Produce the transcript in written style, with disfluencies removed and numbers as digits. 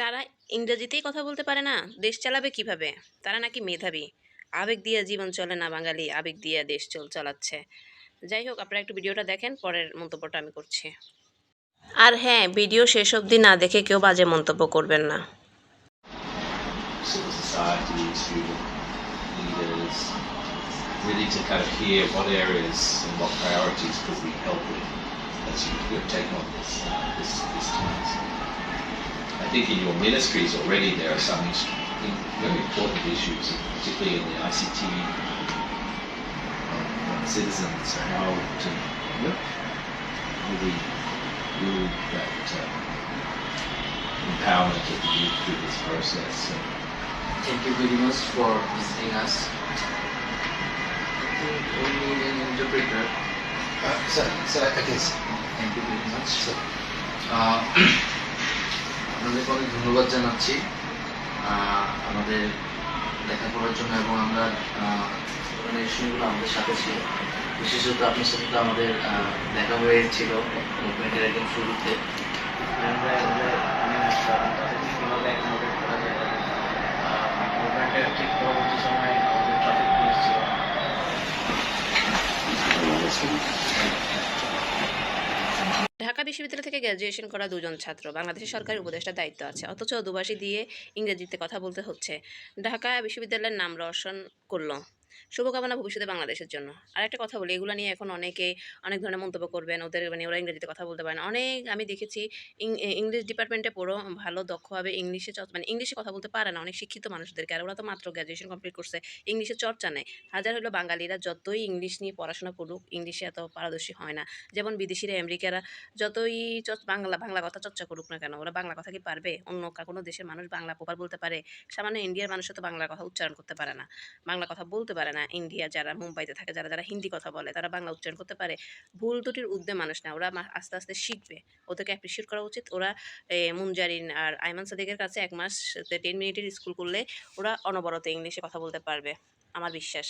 তারা ইংরেজিতেই কথা বলতে পারে না, দেশ চালাবে কিভাবে? তারা নাকি মেধাবী। আবেগ দিয়ে জীবন চলে না বাঙালি, আবেগ দিয়ে দেশ চালাচ্ছে। যাই হোক, আপনারা একটু ভিডিওটা দেখেন, পরের মন্তব্যটা আমি করছি। আর হ্যাঁ, ভিডিও শেষ অবধি না দেখে কেউ বাজে মন্তব্য করবেন না। civil society, student leaders, really to kind of hear what areas and what priorities could we help with as you take on this task. I think in your ministries already there are some very important issues, particularly in the ICT citizens, how to really build that empowerment of the youth through this process. So, thank you very much for visiting us. I think we need an interpreter. So I guess. Thank you very much. আপনাদেরকে অনেক ধন্যবাদ জানাচ্ছি আমাদের দেখা করার জন্য, এবং আমরা অর্গানাইজেশনগুলো আমাদের সাথে ছিল। বিশেষত আপনার সাথে তো আমাদের দেখা হয়েছিল মুভমেন্টের একদম শুরুতে। আমরা কীভাবে অ্যাকোমোডেট করা যায়, মুভমেন্টের ঠিক পরবর্তী সময় আমাদের ট্রাফিক পুলিশ ছিল। ঢাকা বিশ্ববিদ্যালয় থেকে গ্র্যাজুয়েশন করা 2 জন ছাত্র, বাংলাদেশের সরকারি উপদেষ্টার দায়িত্ব আছে, অথচ দুভাষী দিয়ে ইংরেজিতে কথা বলতে হচ্ছে। ঢাকা বিশ্ববিদ্যালয়ের নাম রোশন করলো। শুভকামনা ভবিষ্যতে বাংলাদেশের জন্য। আরেকটা কথা বলি, এগুলো নিয়ে এখন অনেকে অনেক ধরনের মন্তব্য করবেন, ওদের ওরা ইংরেজিতে কথা বলতে পারে না। অনেক আমি দেখেছি ইংলিশ ডিপার্টমেন্টে পড়ো ভালো দক্ষভাবে ইংলিশে ইংলিশে কথা বলতে পারে না অনেক শিক্ষিত মানুষদেরকে, আর ওরা তো মাত্র গ্র্যাজুয়েশন কমপ্লিট করছে, ইংলিশে চর্চা নেই। হাজার হলো বাঙালিরা যতই ইংলিশ নিয়ে পড়াশোনা করুক, ইংলিশে এত পারদর্শী হয় না। যেমন বিদেশিরা আমেরিকারা যতই বাংলা কথা চর্চা করুক না কেন, ওরা বাংলা কথা কি পারবে? অন্য কোনো দেশের মানুষ বাংলা প্রপার বলতে পারে? সামান্য ইন্ডিয়ার মানুষও তো বাংলা কথা উচ্চারণ করতে পারে না, বাংলা কথা বলতে পারে না। ইন্ডিয়া যারা মুম্বাইতে থাকে, যারা হিন্দি কথা বলে, তারা বাংলা উচ্চারণ করতে পারে? ভুল ত্রুটির ঊর্ধ্বে মানুষ না, ওরা আস্তে আস্তে শিখবে। ওদেরকে অ্যাপ্রিসিয়েট করা উচিত। ওরা মুনজারিন আর আইমান সাদিকের কাছে 1 মাস 10 মিনিটের স্কুল করলে ওরা অনবরত ইংলিশে কথা বলতে পারবে, আমার বিশ্বাস।